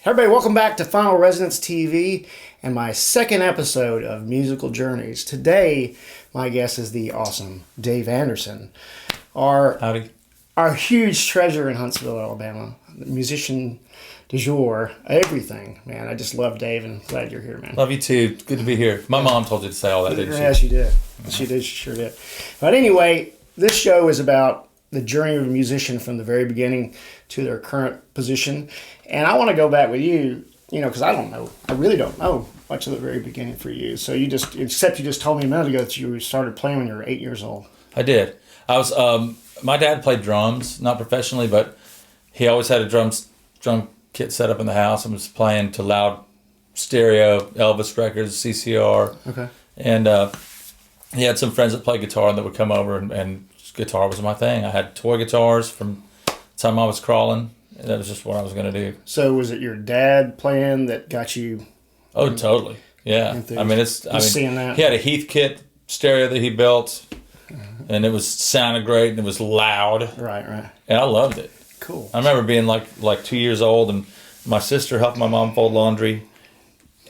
Everybody, welcome back to Final Resonance TV and my second episode of Musical Journeys. Today, my guest is the awesome Dave Anderson, Howdy. Our huge treasure in Huntsville, Alabama, the musician du jour, everything. Man, I just love Dave and glad you're here, man. Love you too. Good to be here. My mom told you to say all that, didn't she? Yeah, she did. She did. She sure did. But anyway, this show is about the journey of a musician from the very beginning to their current position. And I want to go back with you, because I don't know. I really don't know much of the very beginning for you. So you just told me a minute ago that you started playing when you were 8 years old. I did. I was. My dad played drums, not professionally, but he always had a drum kit set up in the house and was playing to loud stereo, Elvis records, CCR. Okay. And he had some friends that played guitar that would come over, and guitar was my thing. I had toy guitars from the time I was crawling. That was just what I was going to do. So was it your dad playing that got you? Oh, totally. Yeah. Enthused? Seeing that. He had a Heathkit stereo that he built, and it sounded great, and it was loud. Right. And I loved it. Cool. I remember being like 2 years old, and my sister helped my mom fold laundry,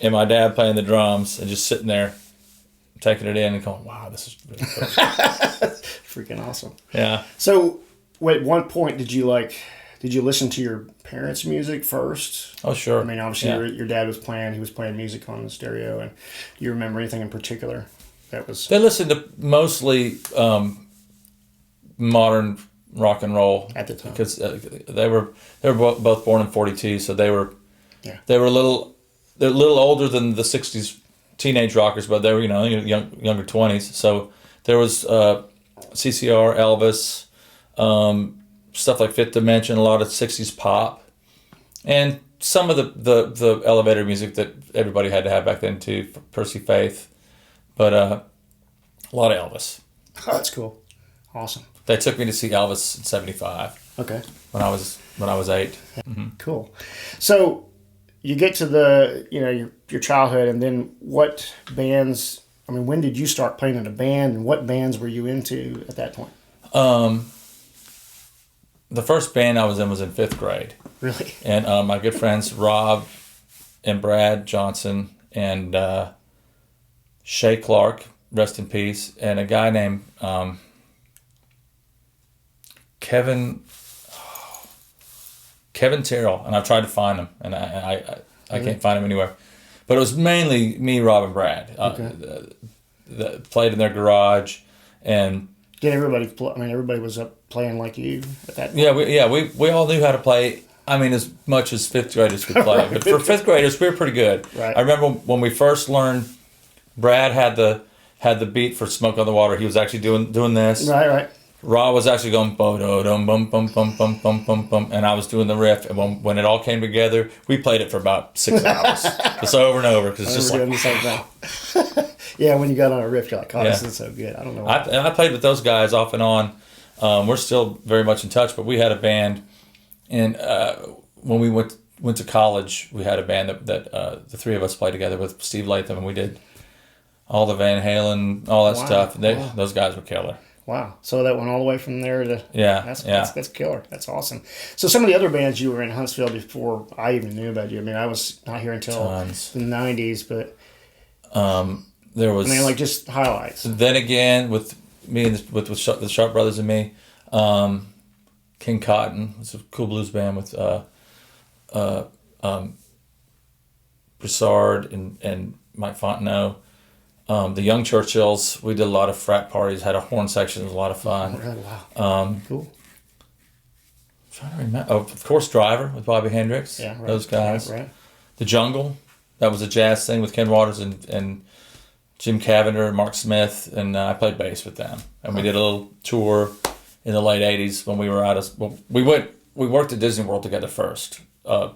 and my dad playing the drums, and just sitting there, taking it in and going, wow, this is really cool. Freaking awesome. Yeah. So at one point, did you listen to your parents' music first? Oh, sure. I mean, obviously, Yeah. your dad he was playing music on the stereo, and do you remember anything in particular that was... They listened to mostly modern rock and roll At the time. because they were both born in '42, so they were a little older than the '60s teenage rockers, but they were younger 20s. So there was CCR, Elvis, stuff like Fifth Dimension, a lot of '60s pop, and some of the elevator music that everybody had to have back then too, Percy Faith, but a lot of Elvis. Oh, that's cool. Awesome. They took me to see Elvis in '75. Okay. When I was 8. Mm-hmm. Cool. So you get to the your childhood, and then what bands? I mean, when did you start playing in a band, and what bands were you into at that point? The first band I was in 5th grade. Really? And my good friends Rob and Brad Johnson and Shay Clark, rest in peace, and a guy named Kevin Terrell, and I've tried to find him, and I can't find him anywhere. But it was mainly me, Rob, and Brad. That played in their garage, and did everybody? Everybody was up playing like you at that point. We all knew how to play. I mean, as much as 5th graders could play, Right. But for 5th graders, we were pretty good. Right. I remember when we first learned. Brad had the beat for "Smoke on the Water." He was actually doing this. Right. Rob was actually going bum bum bum bum bum bum bum bum, and I was doing the riff. And when it all came together, we played it for about 6 hours, just over and over, because it's just like, doing the same thing. Yeah, when you got on a riff, you're like, "Oh, this is so good." I don't know. I played with those guys off and on. We're still very much in touch, but we had a band, and when we went to college, we had a band that the three of us played together with Steve Latham, and we did all the Van Halen, all that stuff. Those guys were killer. Wow. So that went all the way from there to... Yeah. That's killer. That's awesome. So some of the other bands you were in Huntsville before I even knew about you. I mean, I was not here until the 90s, but... There was... like just highlights. Then again, with me and with the Sharp Brothers and me, King Cotton was a cool blues band with Broussard and Mike Fontenot. The Young Churchills, we did a lot of frat parties, had a horn section, it was a lot of fun. Wow. Cool. I'm trying to remember. Oh, of course, Driver with Bobby Hendricks. Yeah, right. Those guys. Right. The Jungle, that was a jazz thing with Ken Waters and Jim Cavender and Mark Smith, and I played bass with them. And we did a little tour in the late '80s when we were we worked at Disney World together first, playing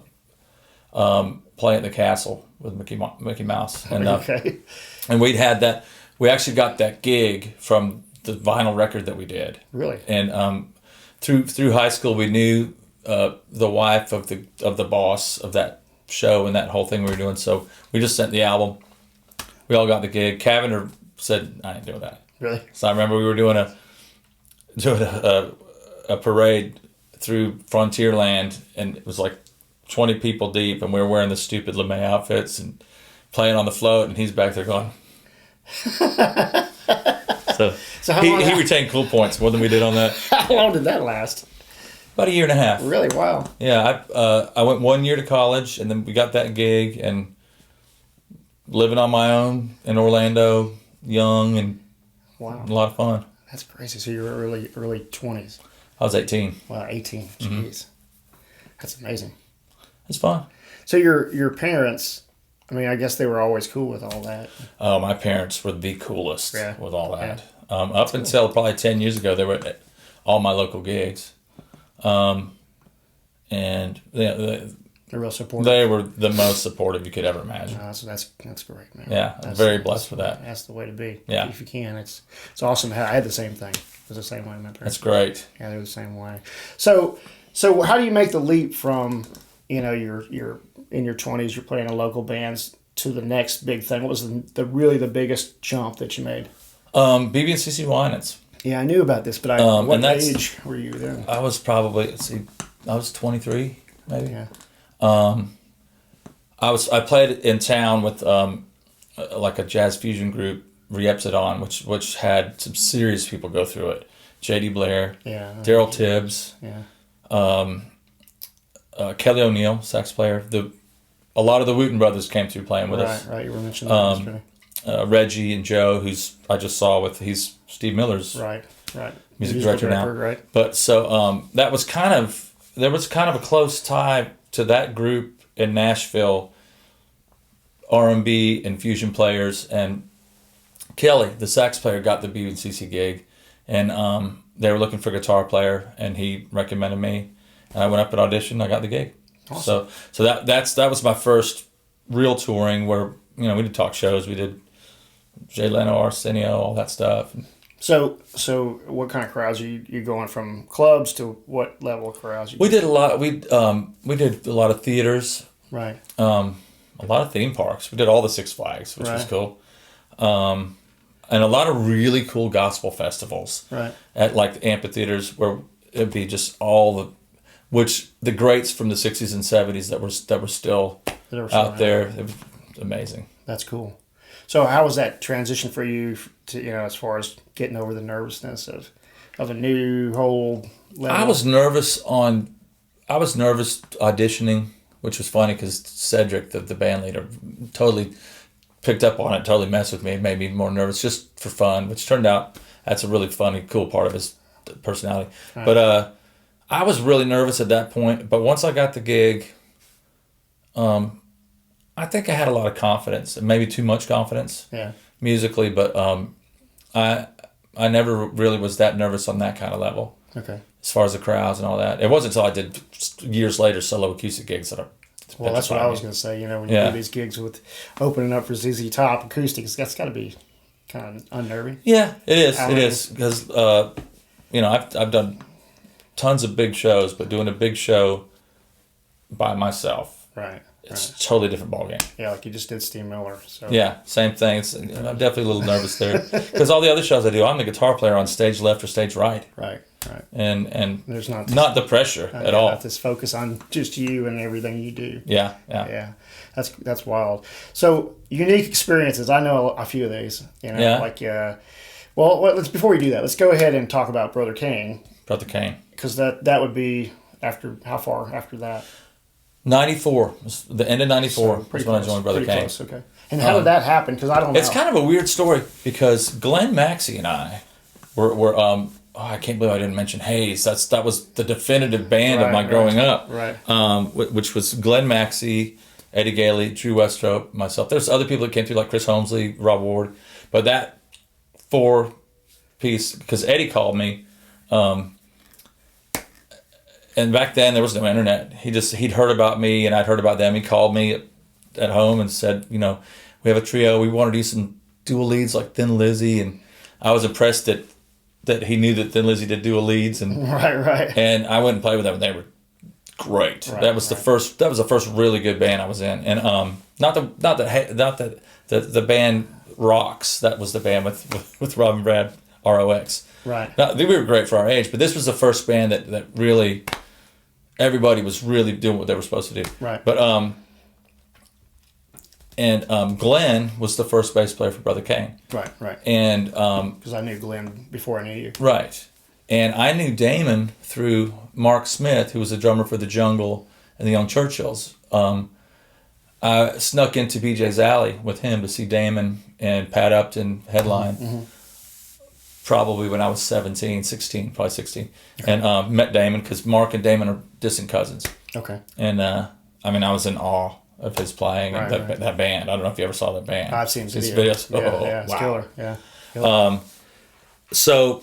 at the Castle with Mickey Mouse. And Okay. And we actually got that gig from the vinyl record that we did. Really? And through high school, we knew the wife of the boss of that show and that whole thing we were doing. So we just sent the album. We all got the gig. Cavender said, "I ain't doing that." Really? So I remember we were doing a parade through Frontierland, and it was like 20 people deep, and we were wearing the stupid LeMay outfits and playing on the float, and he's back there going. So he retained cool points more than we did on that. How long did that last? About a year and a half. Really? Wow. Yeah, I went 1 year to college, and then we got that gig, and living on my own in Orlando, young, and wow, a lot of fun. That's crazy. So you were early 20s. I was 18. Wow, 18. Jeez. That's amazing. It's fun. So your parents, I mean, I guess they were always cool with all that. Oh, my parents were the coolest with all that. Yeah. Up until probably 10 years ago, they were at all my local gigs. And they're real supportive. They were the most supportive you could ever imagine. So that's great, man. Yeah, I'm very blessed for that. That's the way to be. Yeah. If you can, it's awesome. I had the same thing. It was the same way with my parents. That's great. Yeah, they were the same way. So how do you make the leap from, you're in your 20s, you're playing in local bands to the next big thing? What was the biggest jump that you made? Bebe and Cece Winans. Yeah, I knew about this, but what age were you then? I was probably, I was 23, maybe. Yeah. I played in town with like a jazz fusion group, Re-Epsidon, which had some serious people go through it. J.D. Blair, Daryl Tibbs, Kelly O'Neill, sax player. A lot of the Wooten brothers came through playing with us. Right, you were mentioning that. Reggie and Joe, who's I just saw he's Steve Miller's music director now. Right. But so there was kind of a close tie to that group in Nashville, R&B and fusion players, and Kelly, the sax player, got the Bebe and Cece gig, and they were looking for a guitar player, and he recommended me, and I went up and auditioned. I got the gig. Awesome. So that was my first real touring where we did talk shows, we did Jay Leno, Arsenio, all that stuff. So what kind of crowds are you going from clubs to what level of crowds? We did a lot. We did a lot of theaters. Right. A lot of theme parks. We did all the Six Flags, which was cool. And a lot of really cool gospel festivals. Right. At like amphitheaters where it'd be just the greats from the 60s and 70s that were still out there. It was amazing. That's cool. So how was that transition for you to, as far as getting over the nervousness of a new whole level? I was nervous auditioning, which was funny because Cedric, the band leader, totally picked up on it, totally messed with me, made me more nervous just for fun, which turned out that's a really funny, cool part of his personality. Right. But I was really nervous at that point. But once I got the gig, I think I had a lot of confidence, maybe too much confidence musically, but I never really was that nervous on that kind of level. Okay. As far as the crowds and all that. It wasn't until I did years later solo acoustic gigs that that's what I was going to say. When you do these gigs with opening up for ZZ Top acoustics, that's got to be kind of unnerving. Yeah, it is. It is because I've done tons of big shows, but doing a big show by myself, right? It's a totally different ballgame. Yeah, like you just did Steve Miller. So. Yeah, same thing. I'm definitely a little nervous there because all the other shows I do, I'm the guitar player on stage left or stage right. Right. And there's not the pressure at all. Not this focus on just you and everything you do. Yeah. That's wild. So unique experiences. I know a few of these. Let's before we do that, let's go ahead and talk about Brother Kane. Brother Kane. Because that would be after how far after that? 94. The end of 94 was when I joined Brother Kane. Close, okay. And how did that happen? Because I don't know. It's kind of a weird story because Glenn Maxey and I were I can't believe I didn't mention Hayes. That was the definitive band of my growing up. Right. Which was Glenn Maxey, Eddie Gailey, Drew Westrop, myself. There's other people that came through like Chris Holmesley, Rob Ward. But that 4-piece, because Eddie called me, and back then there was no internet. He'd heard about me and I'd heard about them. He called me at home and said, we have a trio. We want to do some dual leads like Thin Lizzy, and I was impressed that he knew that Thin Lizzy did dual leads, and right. And I went and played with them, and they were great. Right, that was the first really good band I was in, and not that the band Rocks. That was the band with Rob and Brad, ROX. Right. Now, we were great for our age, but this was the first band that really everybody was really doing what they were supposed to do. Right. But Glenn was the first bass player for Brother Kane. Right. And because I knew Glenn before I knew you. right. And I knew Damon through Mark Smith, who was a drummer for The Jungle and the Young Churchills. I snuck into BJ's Alley with him to see Damon and Pat Upton headline. Probably when I was 16, probably 16. Okay. And met Damon because Mark and Damon are distant cousins. Okay. And I was in awe of his playing and that band. I don't know if you ever saw that band. I've seen his videos. Yeah, it's wow. killer. Yeah. Killer. So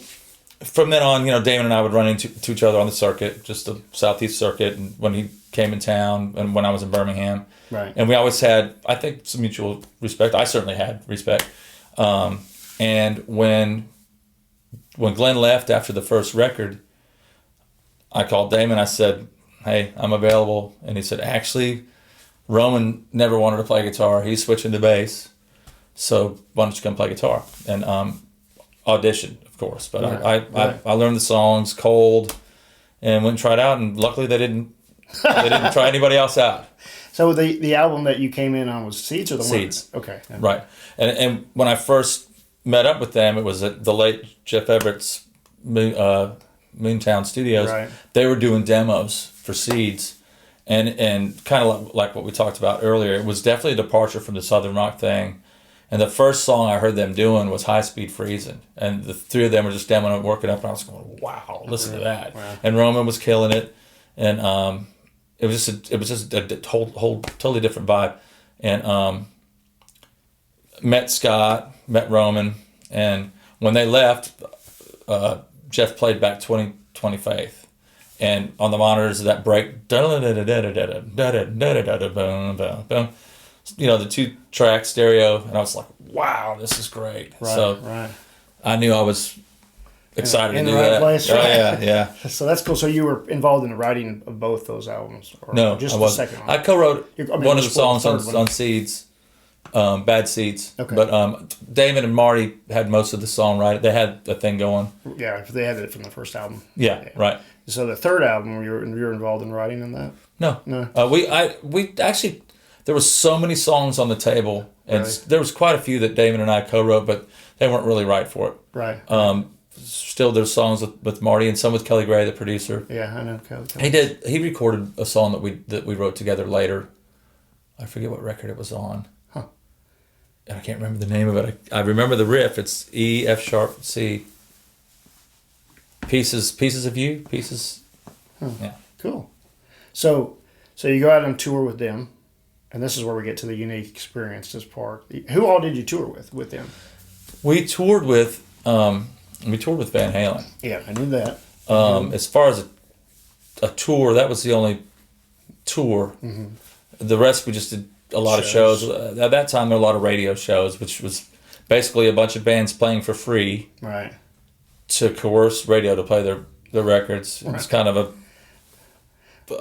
from then on, Damon and I would run into each other on the circuit, just the Southeast circuit, and when he came in town and when I was in Birmingham. Right. And we always had, I think, some mutual respect. I certainly had respect. And when Glenn left after the first record, I called Damon. I said, "Hey, I'm available." And he said, "Actually, Roman never wanted to play guitar. He's switching to bass. So why don't you come play guitar?" And auditioned, of course. But I learned the songs cold and went and tried out. And luckily they didn't try anybody else out. So the album that you came in on was Seeds or the Seeds. One? Okay. Right. And when I first met up with them, it was at the late Jeff Everett's Moontown Studios. Right. They were doing demos for Seeds, and kind of like what we talked about earlier. It was definitely a departure from the Southern rock thing. And the first song I heard them doing was High Speed Freezing, and the three of them were just demoing it, working up, and I was going, "Wow, listen to that!" Wow. And Roman was killing it, and it was just a whole totally different vibe. And met Scott, met Roman, and when they left, Jeff played back 20 Faith, and on the monitors that break, the 2-track stereo, and I was like, "Wow, this is great!" Right. I knew I was excited to do that. Place, right? Oh, yeah. So that's cool. So you were involved in the writing of both those albums? Or no, just I the wasn't. second one? I co-wrote one of the songs on Seeds, Bad Seeds. Okay. But Damon and Marty had most of the songwriting. They had a thing going. Yeah, they had it from the first album. Yeah. Right. So the third album, you were involved in writing in that? No. We actually, there were so many songs on the table, and there was quite a few that Damon and I co-wrote, but they weren't really right for it. Right. Still, there's songs with Marty and some with Kelly Gray, the producer. Yeah, I know Kelly. He recorded a song that we wrote together later. I forget what record it was on. Huh. And I can't remember the name of it. I remember the riff. It's E, F sharp, C. Pieces of You. Pieces. Huh. Yeah. Cool. So you go out on tour with them, and this is where we get to the unique experiences part. Who all did you tour with them? We toured with Van Halen. Yeah, I knew that. As far as a tour, that was the only tour. Mm-hmm. The rest we just did a lot of shows. At that time, there were a lot of radio shows, which was basically a bunch of bands playing for free. Right. To coerce radio to play their records. It was kind of a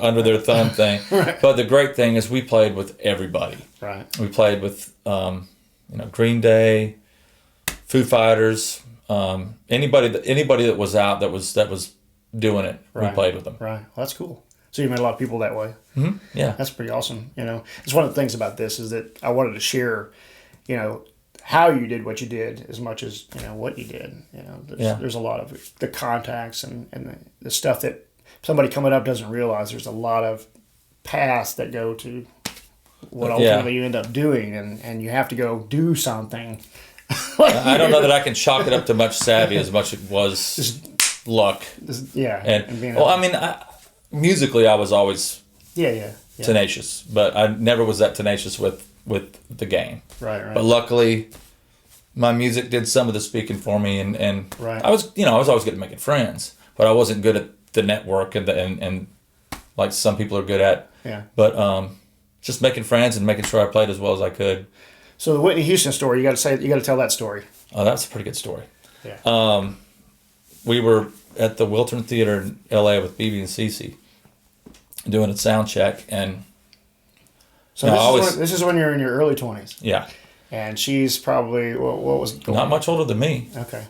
under their thumb thing. Right. But the great thing is we played with everybody. Right. We played with Green Day, Foo Fighters, anybody that was out that was doing it. Right. We played with them. Right. Well, that's cool. So you met a lot of people that way. Mm-hmm. Yeah. That's pretty awesome. It's one of the things about this is that I wanted to share, how you did what you did as much as, what you did. There's a lot of the contacts and the stuff that somebody coming up doesn't realize. There's a lot of paths that go to what ultimately you end up doing, and you have to go do something. I don't know that I can chalk it up to much savvy as much as it was just luck. Musically I was always tenacious, but I never was that tenacious with the game. Right. But luckily, my music did some of the speaking for me, and right. I was always good at making friends, but I wasn't good at the network and like some people are good at. Yeah. But just making friends and making sure I played as well as I could. So the Whitney Houston story, you got to tell that story. Oh, that's a pretty good story. Yeah. We were at the Wiltern Theater in L.A. with Bebe and Cece doing a sound check, and this is when you're in your early 20s. Yeah. And she's probably what was going not much older than me. Okay.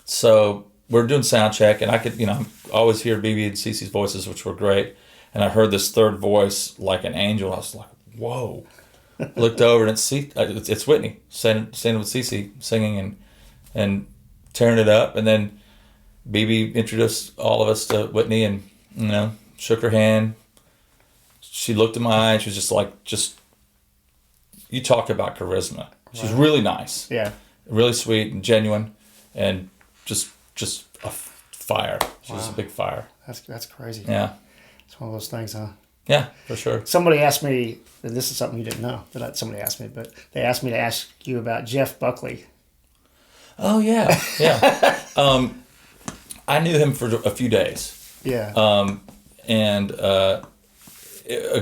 So we're doing sound check, and I could, always hear Bebe and Cece's voices, which were great. And I heard this third voice like an angel. I was like, whoa. Looked over, and it's Whitney standing with Cece singing and tearing it up. And then Bebe introduced all of us to Whitney, and shook her hand. She looked in my eye, and she was just you talk about charisma. She's really nice, really sweet and genuine, and just a fire. She was a big fire. That's crazy. Yeah, it's one of those things, huh? Yeah, for sure. Somebody asked me, and this is something you didn't know, somebody asked me, but they asked me to ask you about Jeff Buckley. Oh, yeah. I knew him for a few days. Yeah. And a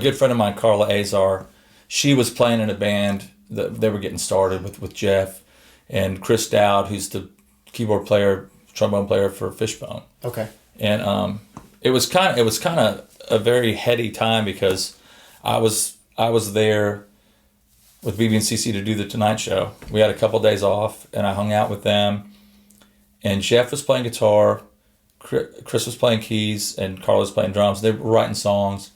good friend of mine, Carla Azar, she was playing in a band that they were getting started with Jeff, and Chris Dowd, who's the keyboard player, trombone player for Fishbone. Okay. And it was kind of a very heady time, because I was there with Bebe and Cece to do the Tonight Show. We had a couple days off, and I hung out with them. And Jeff was playing guitar, Chris was playing keys, and Carl was playing drums. They were writing songs,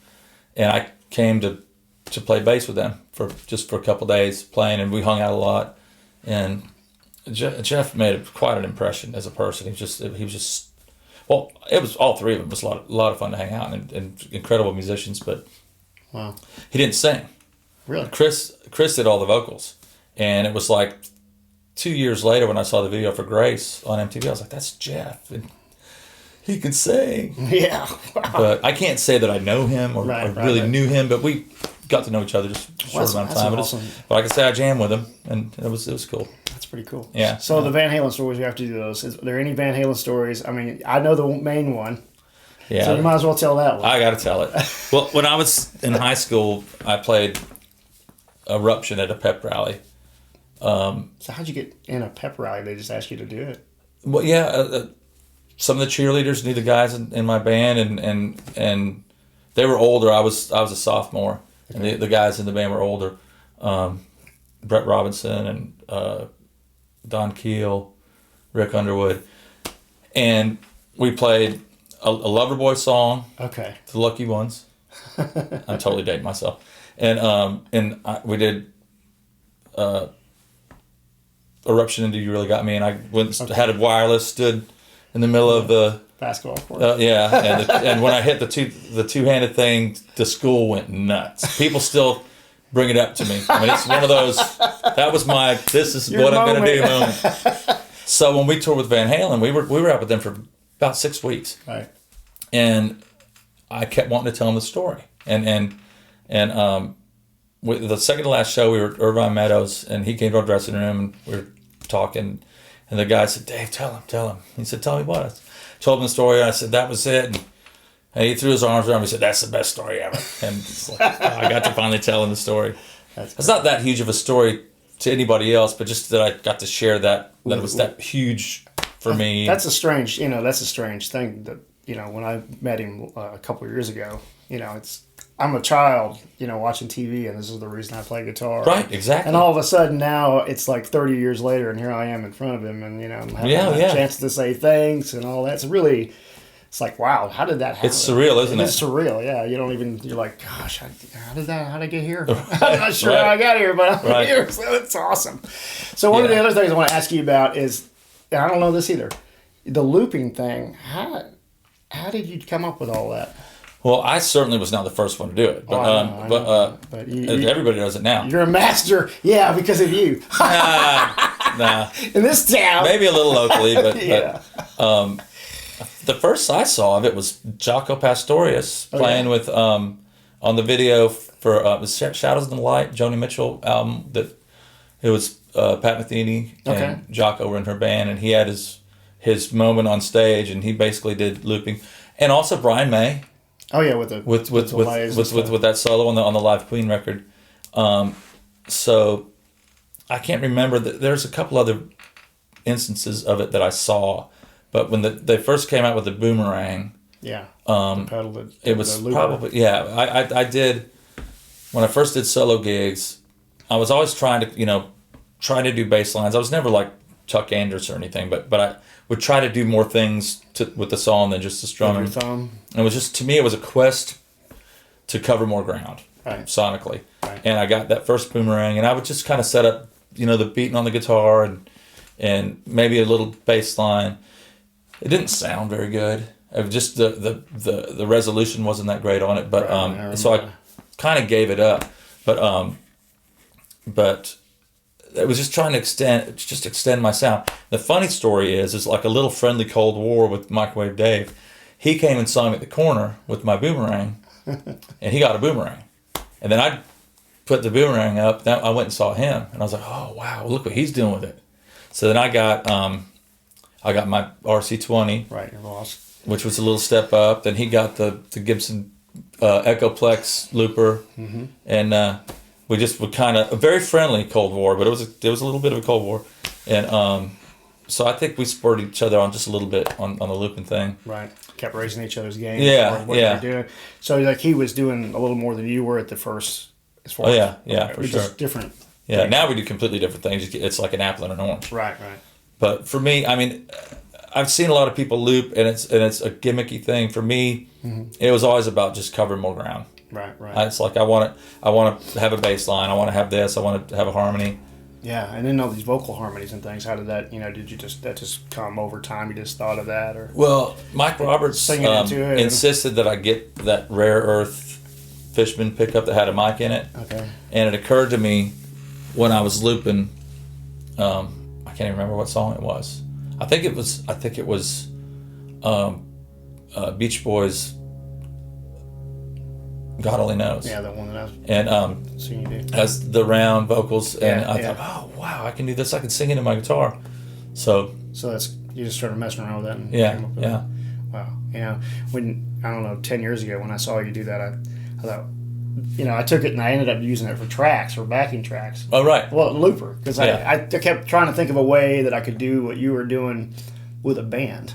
and I came to play bass with them for a couple days playing, and we hung out a lot. And Jeff made quite an impression as a person. He was just. Well, it was all three of them. It was a lot of fun to hang out, and incredible musicians. But wow, he didn't sing. Really? Chris did all the vocals, and it was like 2 years later when I saw the video for Grace on MTV. I was like, "That's Jeff, and he can sing." Yeah, wow. But I can't say that I know him or really knew him. But we got to know each other just a short amount of time. Awesome. But like I said, I jammed with him, and it was cool. That's pretty cool. Yeah. So the Van Halen stories, you have to do those. Is there any Van Halen stories? I mean, I know the main one. Yeah. So you might as well tell that one. I got to tell it. Well, when I was in high school, I played Eruption at a pep rally. So how'd you get in a pep rally? They just asked you to do it? Well, yeah. Some of the cheerleaders knew the guys in my band, and they were older. I was a sophomore, okay. And the guys in the band were older. Brett Robinson and Don Keel, Rick Underwood, and we played a Loverboy song. Okay. The Lucky Ones. I'm totally dating myself. And we did Eruption into You Really Got Me, and I had a wireless, stood in the middle of the basketball court. Yeah, and when I hit the two-handed thing, the school went nuts. People still bring it up to me. I mean, it's one of those. That was my. This is what I'm going to do moment. So when we toured with Van Halen, we were out with them for about 6 weeks. Right. And I kept wanting to tell them the story. And with the second to last show, we were at Irvine Meadows, and he came to our dressing room, and we were talking. And the guy said, "Dave, tell him." He said, "Tell me what?" I told him the story, and I said, "That was it." And he threw his arms around me and said, "That's the best story ever." And it's like, I got to finally tell him the story. It's not that huge of a story to anybody else, but just that I got to share that it was that huge for me. That's a strange thing that, when I met him a couple of years ago, I'm a child, watching TV, and this is the reason I play guitar. Right, exactly. And all of a sudden now it's like 30 years later, and here I am in front of him, and I'm having a chance to say thanks and all that. It's like, wow, how did that happen? It's surreal, isn't it? It's surreal, yeah. You're like, gosh, how'd I get here? I'm not sure how I got here, but I'm here, so it's awesome. So one of the other things I want to ask you about is, and I don't know this either, the looping thing. How did you come up with all that? Well, I certainly was not the first one to do it, but everybody does it now. You're a master, because of you. Nah. In this town, maybe a little locally, but the first I saw of it was Jaco Pastorius playing with on the video for Shadows in the Light, Joni Mitchell album. That it was Pat Metheny and Jaco were in her band, and he had his moment on stage, and he basically did looping, and also Brian May. Oh yeah, with that solo on the Live Queen record. So I can't remember. There's a couple other instances of it that I saw, but when they first came out with the Boomerang, the pedal, it was probably I did when I first did solo gigs. I was always trying to do bass lines. I was never like Chuck Anders or anything, but would try to do more things with the song than just the strumming. With your thumb. And it was just, to me, it was a quest to cover more ground, right. sonically. Right. And I got that first boomerang, and I would just kind of set up, the beating on the guitar and maybe a little bass line. It didn't sound very good. It was just the resolution wasn't that great on it, but so I kind of gave it up. But it was just trying to extend my sound. The funny story is like a little friendly Cold War with Microwave Dave. He came and saw me at the corner with my boomerang, and he got a boomerang. And then I put the boomerang up. Then I went and saw him, and I was like, "Oh wow, look what he's doing with it." So then I got my RC20, right, your boss, which was a little step up. Then he got the Gibson Echoplex looper, and we just would kind of a very friendly Cold War, but it was a little bit of a Cold War, and so I think we supported each other on just a little bit on the looping thing. Right, kept raising each other's game. Yeah, what you were doing. So like he was doing a little more than you were at the first. As far as, for sure. Just different. Yeah, things. Now we do completely different things. It's like an apple and an orange. Right. But for me, I mean, I've seen a lot of people loop, and it's a gimmicky thing. For me, it was always about just covering more ground. Right. It's like I want to have a bass line. I want to have this. I want to have a harmony. Yeah, and then all these vocal harmonies and things. How did that? Did you that just come over time? You just thought of that, or? Well, Mike Roberts insisted that I get that Rare Earth Fishman pickup that had a mic in it. Okay. And it occurred to me when I was looping. I can't even remember what song it was. I think it was Beach Boys. God only knows. Yeah, that one that I was. And seen you do. Has the round vocals, and I thought, oh wow, I can do this. I can sing into my guitar. So that's you just started messing around with that. And yeah. That. Wow. When I don't know, 10 years ago when I saw you do that, I thought, I took it and I ended up using it for tracks or backing tracks. Oh right. Well, looper, because I kept trying to think of a way that I could do what you were doing with a band.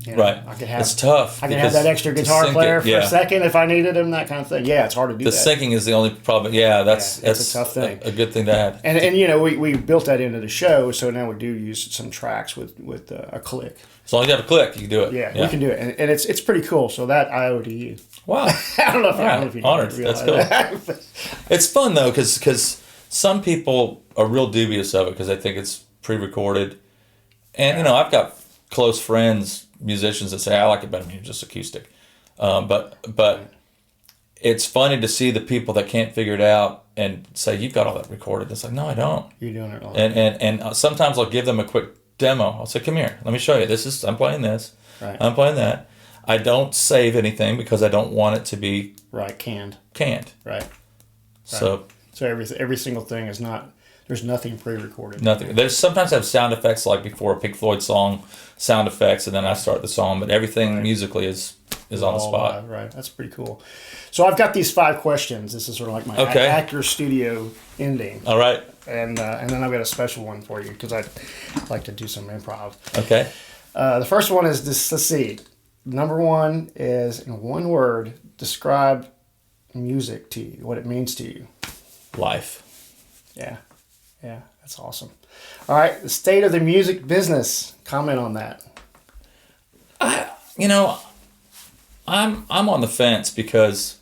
Right. It's tough. I can have that extra guitar player for a second if I needed him, that kind of thing. Yeah, it's hard to do that. The syncing is the only problem. Yeah, that's a tough thing. A good thing to add. And we built that into the show, so now we do use some tracks with a click. As long as you have a click, you can do it. Yeah, we can do it, and it's pretty cool. So that I owe to you. Wow. I don't know if you honored. That's cool. That. It's fun though, because some people are real dubious of it because they think it's pre-recorded, and I've got close friends, musicians, that say I like it better than just acoustic, but it's funny to see the people that can't figure it out and say you've got all that recorded. It's like, no, I don't. You're doing it wrong. And sometimes I'll give them a quick demo. I'll say, come here, let me show you. I'm playing this. Right. I'm playing that. I don't save anything because I don't want it to be canned. Right. So every single thing is not. There's nothing pre-recorded. Nothing. There's sometimes I have sound effects like before a Pink Floyd song, sound effects, and then I start the song. But everything musically is on the spot. Right. That's pretty cool. So I've got these 5 questions. This is sort of like my actor studio ending. All right. And then I've got a special one for you because I like to do some improv. Okay. The first one is this. Let's see. Number 1 is, in one word, describe music to you. What it means to you. Life. Yeah, that's awesome. All right, the state of the music business. Comment on that. I'm on the fence because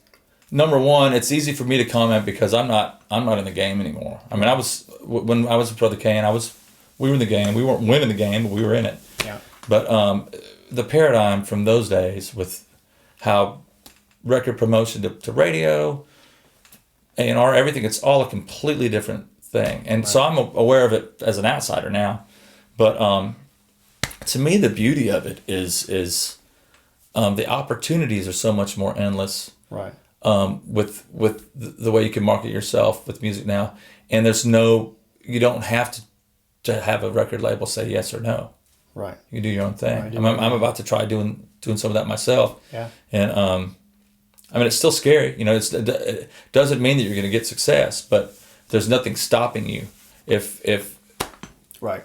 number 1, it's easy for me to comment because I'm not in the game anymore. I mean, when I was with Brother Kane, we were in the game. We weren't winning the game, but we were in it. Yeah. But the paradigm from those days with how record promotion to radio, A&R, everything, it's all a completely different thing. And so I'm aware of it as an outsider now. But to me, the beauty of it is the opportunities are so much more endless. Right. With the way you can market yourself with music now. And you don't have to have a record label say yes or no. Right. You do your own thing. Right, I'm about to try doing some of that myself. Yeah. And I mean, it's still scary. It doesn't mean that you're going to get success, but there's nothing stopping you if right.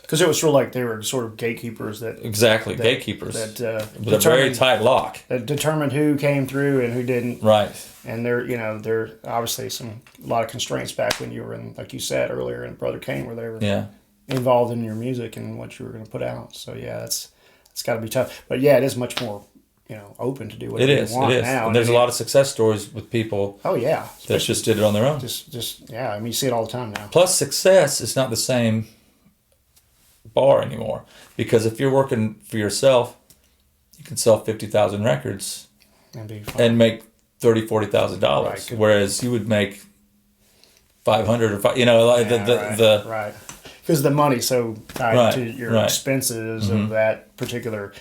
Because it was sort of like they were sort of gatekeepers gatekeepers with a very tight lock that determined who came through and who didn't. Right. And there obviously a lot of constraints back when you were in, like you said earlier, and Brother Kane were there. Yeah. involved in your music and what you were going to put out. So yeah, it's got to be tough. But yeah, it is much more, open to do what you want now. And there's a lot of success stories with people. Oh yeah, that just did it on their own. Just yeah. I mean, you see it all the time now. Plus, success is not the same bar anymore, because if you're working for yourself, you can sell 50,000 records and make $30,000-$40,000, right, whereas you would make 500 or right, because the money's so tied to your expenses of that particular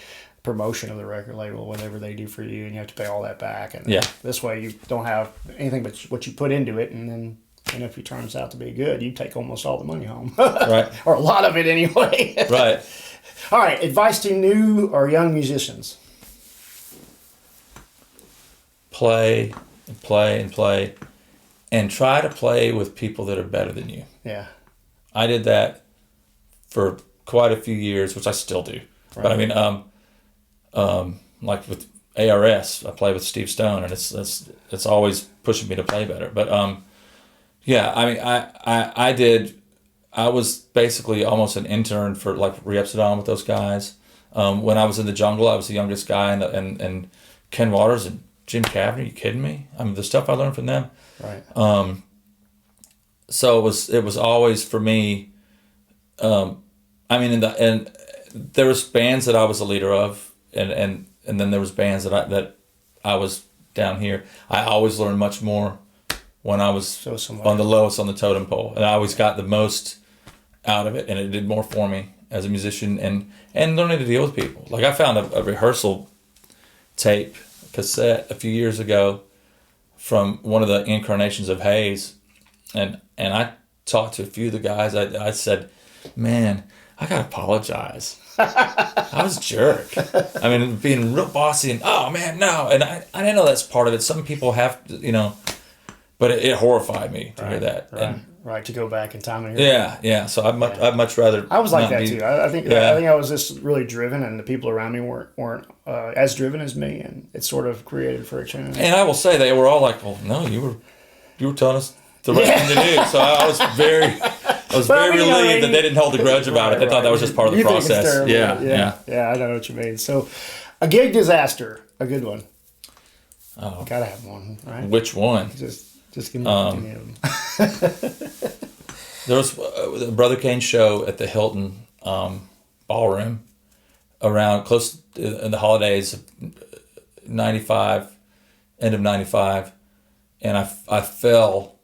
promotion of the record label, whatever they do for you, and you have to pay all that back. And this way, you don't have anything but what you put into it, and then. And if it turns out to be good, you take almost all the money home. Right. Or a lot of it anyway. Right. All right. Advice to new or young musicians. Play and play and play. And try to play with people that are better than you. Yeah. I did that for quite a few years, which I still do. Right. But I mean, like with ARS, I play with Steve Stone, and it's always pushing me to play better. But yeah, I mean, I was basically almost an intern for like Re-Epsilon with those guys. When I was in the Jungle, I was the youngest guy, and Ken Waters and Jim Cavan, are you kidding me? I mean, the stuff I learned from them. Right. So it was always for me, I mean, and there was bands that I was a leader of, and then there was bands that I was down here. I always learned much more when I was on the lowest on the totem pole, and I always got the most out of it, and it did more for me as a musician, and learning to deal with people. Like I found a rehearsal tape cassette a few years ago from one of the incarnations of Hayes, and I talked to a few of the guys. I said, man, I gotta apologize. I was a jerk. I mean, being real bossy and, oh man, no. And I didn't know that's part of it. Some people have to, but it horrified me to hear that. Right, to go back in time and hear Yeah. So I'd much rather. I was like that too. I think I was just really driven, and the people around me weren't as driven as me, and it sort of created friction. And I will say they were all like, "Well, no, you were telling us the right thing to do." So I was very relieved that they didn't hold a grudge about it. They thought that was just part of the process. Yeah. I know what you mean. So, a gig disaster, a good one. Oh, gotta have one, right? Which one? Just give me any of them. There was a Brother Kane show at the Hilton Ballroom around close in the holidays of 95, end of 95, and I fell.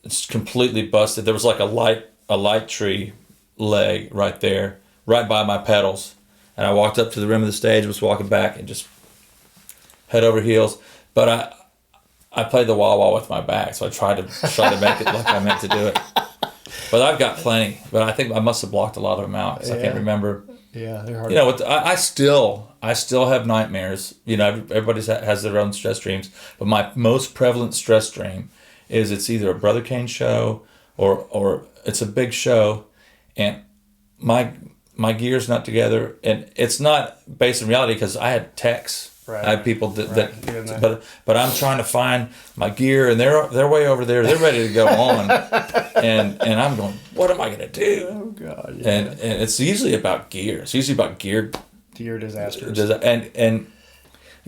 It's completely busted. There was like a light tree leg right there, right by my pedals, and I walked up to the rim of the stage, was walking back, and just head over heels. But I played the wah-wah with my back, so I tried to make it like I meant to do it. But I've got plenty. But I think I must have blocked a lot of them out because I can't remember. Yeah, they're hard. I still have nightmares. Everybody has their own stress dreams. But my most prevalent stress dream is it's either a Brother Kane show or it's a big show, and my gear's not together, and it's not based in reality because I had techs. Right. I have people but I'm trying to find my gear, and they're way over there. They're ready to go on, and I'm going, what am I going to do? Oh God! Yeah. And it's usually about gear. It's usually about gear disasters. And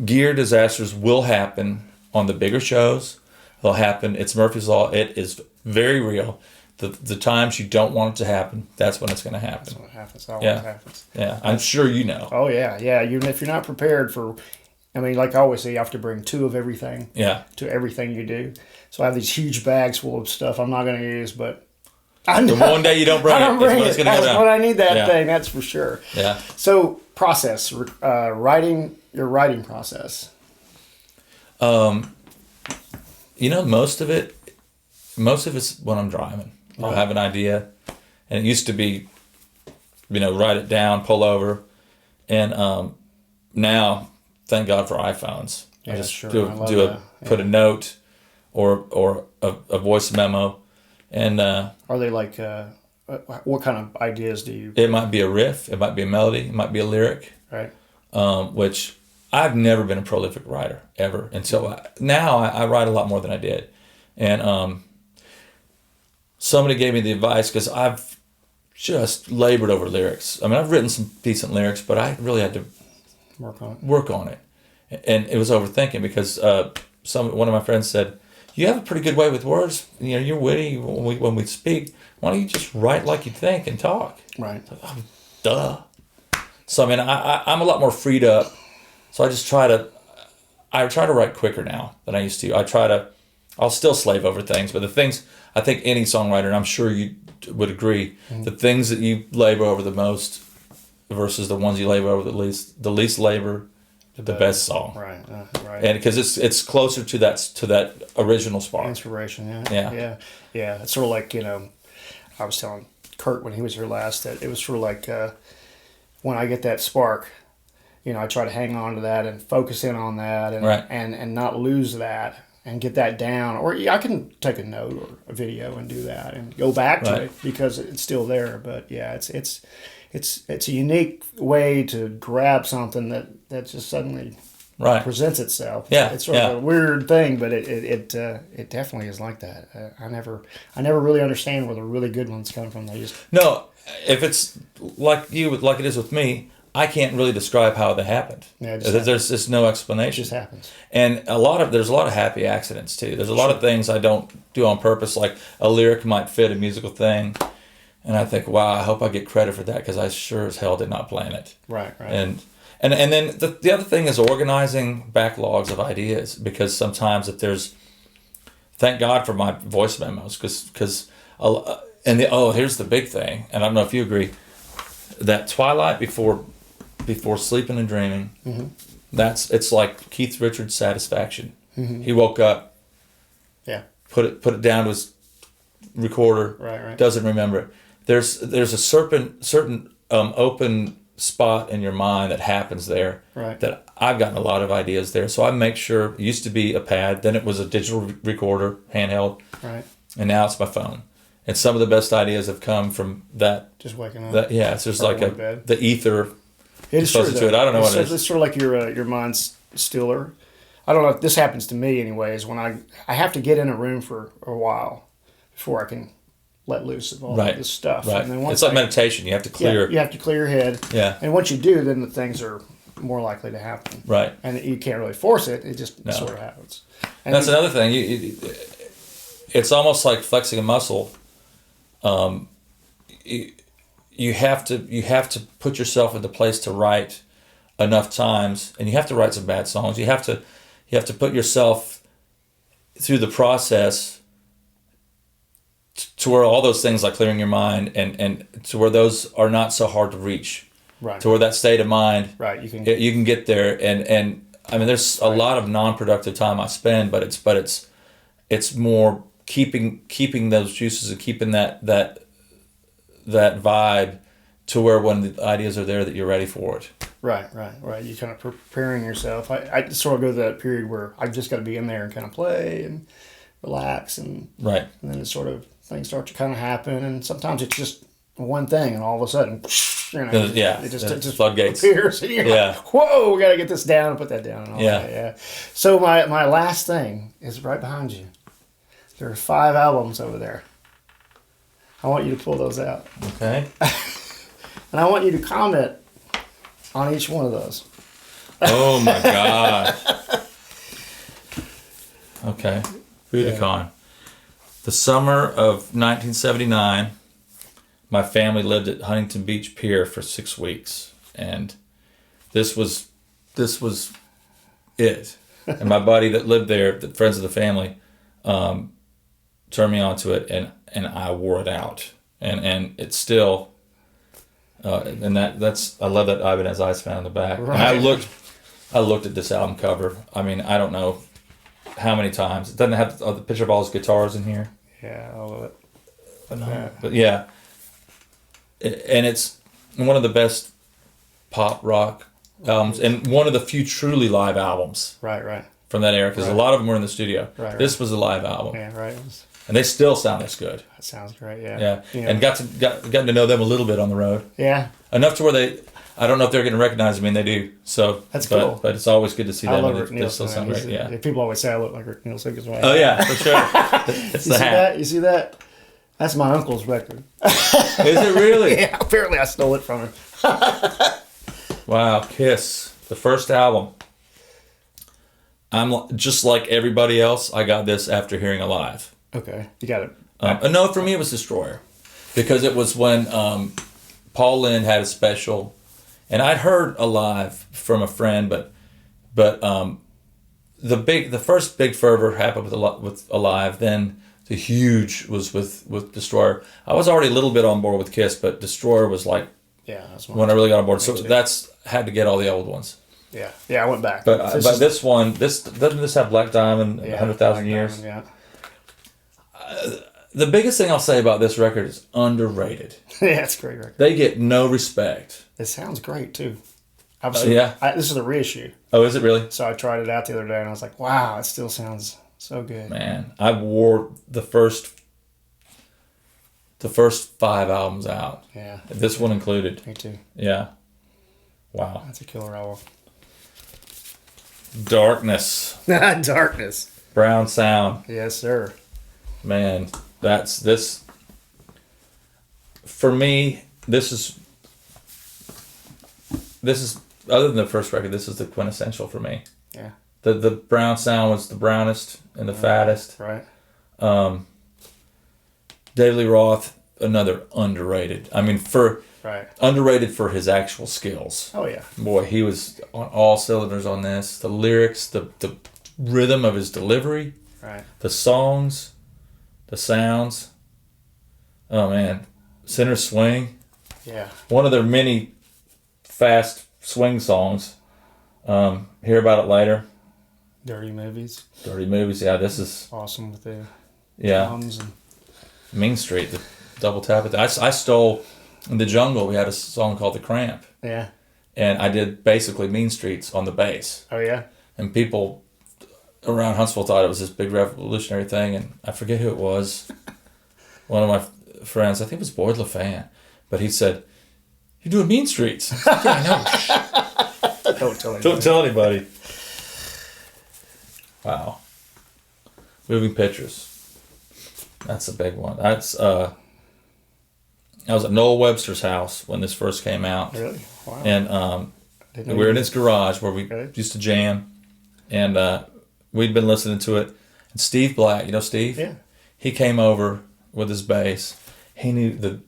gear disasters will happen on the bigger shows. They'll happen. It's Murphy's Law. It is very real. The times you don't want it to happen, that's when it's going to happen. That's when it happens. That's always happens. Yeah, I'm sure you know. Oh yeah. If you're not prepared for. I mean, like I always say, you have to bring 2 of everything to everything you do. So I have these huge bags full of stuff I'm not going to use, but the one day you don't bring it, it's going to go down. When I need that thing, that's for sure. Yeah. So process, your writing process. Most of it's when I'm driving. I'll have an idea, and it used to be, write it down, pull over, and now. Thank God for iPhones. Yeah, I just sure. put a note or a voice memo, and are they like what kind of ideas do you? It might be a riff, it might be a melody, it might be a lyric, right? Which I've never been a prolific writer ever until now. I write a lot more than I did, and somebody gave me the advice, because I've just labored over lyrics. I mean, I've written some decent lyrics, but I really had to work on it. And it was overthinking, because one of my friends said, "You have a pretty good way with words. You're witty when we speak. Why don't you just write like you think and talk?" Right. Like, oh, duh. So, I mean, I'm a lot more freed up. So I just try to write quicker now than I used to. I'll still slave over things, but the things, I think any songwriter, and I'm sure you would agree, the things that you labor over the most versus the ones you labor over the least labor, the best song. Right, right. And because it's closer to that original spark. Inspiration, yeah. It's sort of like, I was telling Kurt when he was here last that it was sort of like when I get that spark, I try to hang on to that and focus in on that and not lose that and get that down. Or I can take a note or a video and do that and go back to it because it's still there. But yeah, it's a unique way to grab something that just suddenly presents itself. Yeah, it's sort of a weird thing, but it definitely is like that. I never really understand where the really good ones come from. No, if it's like it is with me, I can't really describe how that happened. Yeah, there's just no explanation. It just happens. And there's a lot of happy accidents too. There's a lot of things I don't do on purpose, like a lyric might fit a musical thing, and I think, wow, I hope I get credit for that because I sure as hell did not plan it. Right. And then the other thing is organizing backlogs of ideas, because sometimes if there's, thank God for my voice memos, because here's the big thing, and I don't know if you agree, that twilight before sleeping and dreaming, it's like Keith Richards' Satisfaction. He woke up, put it down to his recorder, doesn't remember it. There's a certain open spot in your mind that happens there, that I've gotten a lot of ideas there. So I make sure, it used to be a pad, then it was a digital recorder, handheld, and now it's my phone. And some of the best ideas have come from that. Just waking up. It's just like the ether. It is true. To it. I don't know what it is. It's sort of like your mind's stiller. I don't know if this happens to me anyways, when I have to get in a room for a while before I can let loose of all this stuff. Right. And then it's like meditation. You have to clear. Yeah, you have to clear your head. Yeah. And once you do, then the things are more likely to happen. Right. And you can't really force it. It just sort of happens. And that's another thing. It's almost like flexing a muscle. You have to put yourself in the place to write enough times, and you have to write some bad songs. You have to put yourself through the process to where all those things like clearing your mind and to where those are not so hard to reach. Right. To where that state of mind, you can get there, and I mean, there's a lot of non-productive time I spend, but it's more keeping those juices and keeping that vibe to where when the ideas are there that you're ready for it. Right. You kind of preparing yourself. I sort of go to that period where I've just got to be in there and kind of play and relax and then it sort of things start to kind of happen, and sometimes it's just one thing and all of a sudden it just floodgates appears and you're like, whoa, we got to get this down and put that down and all that. So my last thing is right behind you. There are 5 albums over there. I want you to pull those out. Okay. And I want you to comment on each one of those. Oh my God. Okay. Budokan. The summer of 1979, my family lived at Huntington Beach Pier for 6 weeks. And this was it. And my buddy that lived there, the friends of the family, turned me onto it, and I wore it out, and it's still, and that's, I love that Ivan Has Eyes found on the back. Right. And I looked at this album cover. I mean, I don't know how many times. It doesn't have the picture of all his guitars in here. Yeah, all of it. But yeah, and it's one of the best pop rock albums, and one of the few truly live albums. Right. From that era, because a lot of them were in the studio. Right. This was a live album. Yeah, right. And they still sound this good. That sounds great, yeah. And gotten to know them a little bit on the road. Yeah. Enough to where I don't know if they're going to recognize me, and they do. So that's cool. But it's always good to see them. I love Rick Nielsen. They still sound great. Yeah. People always say I look like Rick Nielsen. Oh yeah, for sure. It's the hat. You see that? That's my uncle's record. Is it really? Yeah, apparently I stole it from him. Wow, Kiss, the first album. Just like everybody else, I got this after hearing Alive. Okay, you got it. No, for me it was Destroyer. Because it was when Paul Lynde had a special, and I'd heard Alive from a friend, but the first big fervor happened with Alive. Then the huge was with Destroyer. I was already a little bit on board with Kiss, but Destroyer was like that's when I really got on board. So that's had to get all the old ones. Yeah, I went back. But this one, doesn't this have Black Diamond, 100,000 Years? Yeah. The biggest thing I'll say about this record is underrated. Yeah, it's a great record. They get no respect. It sounds great too. This is a reissue. Oh, is it really? So I tried it out the other day, and I was like, "Wow, it still sounds so good." Man, I wore the first 5 albums out. Yeah. This one included. Me too. Yeah. Wow. That's a killer album. Darkness. Darkness. Brown Sound. Yes, sir. Man, that's this. For me, this is other than the first record, this is the quintessential for me. Yeah. The Brown Sound was the brownest and the fattest. Right. David Lee Roth, another underrated. I mean, underrated for his actual skills. Oh yeah. Boy, he was on all cylinders on this. The lyrics, the rhythm of his delivery, right. The songs, the sounds. Oh man, Center Swing. Yeah. One of their many fast swing songs. Hear About It Later. Dirty Movies. Yeah, this is awesome with the drums and Mean Street, the double tap. I stole in the Jungle. We had a song called The Cramp. Yeah. And I did basically Mean Streets on the bass. Oh yeah. And people around Huntsville thought it was this big revolutionary thing, and I forget who it was. One of my friends, I think it was Boyd LaFan, but he said, "You're doing Mean Streets." Yeah, I know. Don't tell anybody. Wow. Moving Pictures. That's a big one. I was at Noel Webster's house when this first came out. Really? Wow. And we were in his garage where we used to jam, and we'd been listening to it. And Steve Black, you know Steve? Yeah. He came over with his bass. He knew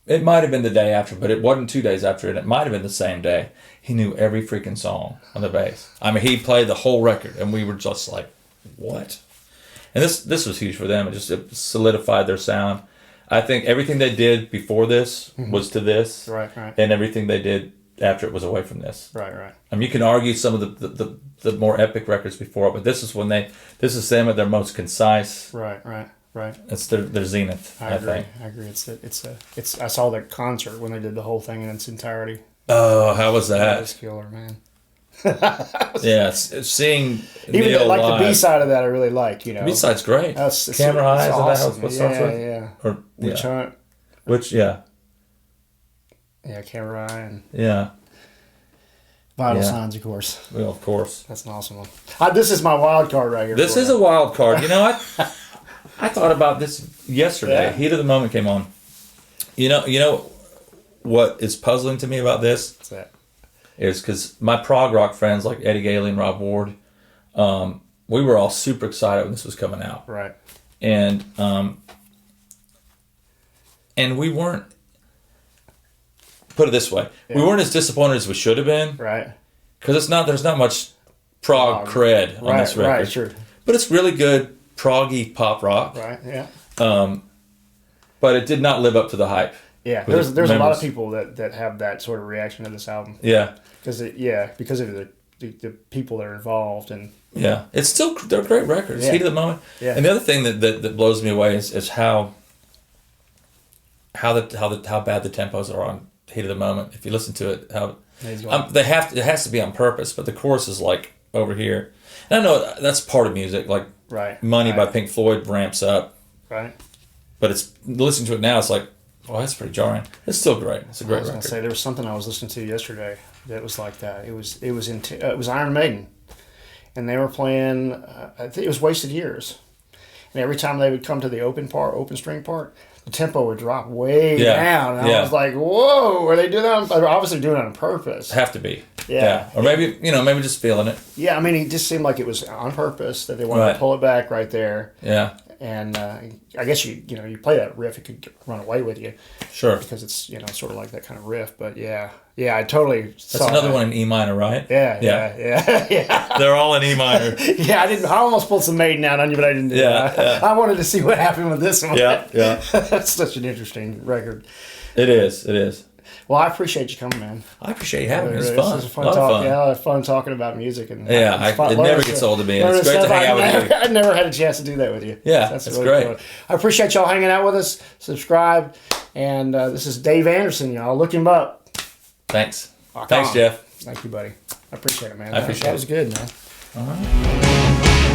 it might have been the day after, but it wasn't 2 days after it. It might have been the same day. He knew every freaking song on the bass. I mean, he played the whole record, and we were just like, what? And this was huge for them. It solidified their sound. I think everything they did before this was to this. Right. And everything they did after it was away from this. Right. I mean, you can argue some of the more epic records before, but this is them at their most concise. Right. It's their zenith. I think. I agree. It's. I saw the concert when they did the whole thing in its entirety. Oh, how was that? That was killer, man. Yeah, seeing even Neil like live. the B side of that, I really like. The B side's great. Camera Eyes. Awesome. What starts with? Yeah. Or Witch Hunt. Yeah, Camera Eye and Vital Signs, of course. Well, of course. That's an awesome one. This is my wild card right here. This is a wild card. You know what? I thought about this yesterday. Yeah. Heat of the Moment came on. You know what is puzzling to me about this? What's that? Is because my prog rock friends like Eddie Gailey and Rob Ward, we were all super excited when this was coming out. Right. And we weren't, put it this way, we weren't as disappointed as we should have been. Right. Because there's not much prog cred on this record. Right, sure. But it's really good proggy pop rock. Right, yeah. But it did not live up to the hype. Yeah, there's a lot of people that have that sort of reaction to this album. Yeah. Because of the people that are involved and it's still, they're great records. Heat of the Moment. Yeah. And the other thing that blows me away is how bad the tempos are on Heat of the Moment. If you listen to it, it has to be on purpose, but the chorus is like over here. And I know that's part of music, like Money by Pink Floyd ramps up. Right. But it's listening to it now, it's like, oh, that's pretty jarring. It's still great. It's a great record. I was going to say, there was something I was listening to yesterday that was like that. It was Iron Maiden, and they were playing. I think it was Wasted Years, and and every time they would come to the open string part, the tempo would drop way Yeah. down. And Yeah. I was like, whoa, are they doing that? They're obviously doing it on purpose. Have to be. Yeah. Or maybe, maybe just feeling it. Yeah, I mean, it just seemed like it was on purpose that they wanted to pull it back right there. Yeah. And I guess you play that riff, it could run away with you. Sure. Because it's sort of like that kind of riff. But yeah, I totally. That's another one in E minor, right? Yeah. They're all in E minor. Yeah, I almost pulled some Maiden out on you, but I didn't do that. I wanted to see what happened with this one. Yeah. That's such an interesting record. It is. Well, I appreciate you coming, man. I appreciate you having me. It was This fun. was a fun A lot talk. of fun. Yeah, fun talking about music and Yeah, it never gets old to me. And it's great to hang out with you. I never had a chance to do that with you. Yeah, that's really great. cool. I appreciate y'all hanging out with us. Subscribe, and this is Dave Anderson. Y'all look him up. Thanks. Rock Thanks, on. Jeff. Thank you, buddy. I appreciate it, man. I appreciate that was good, man. All right.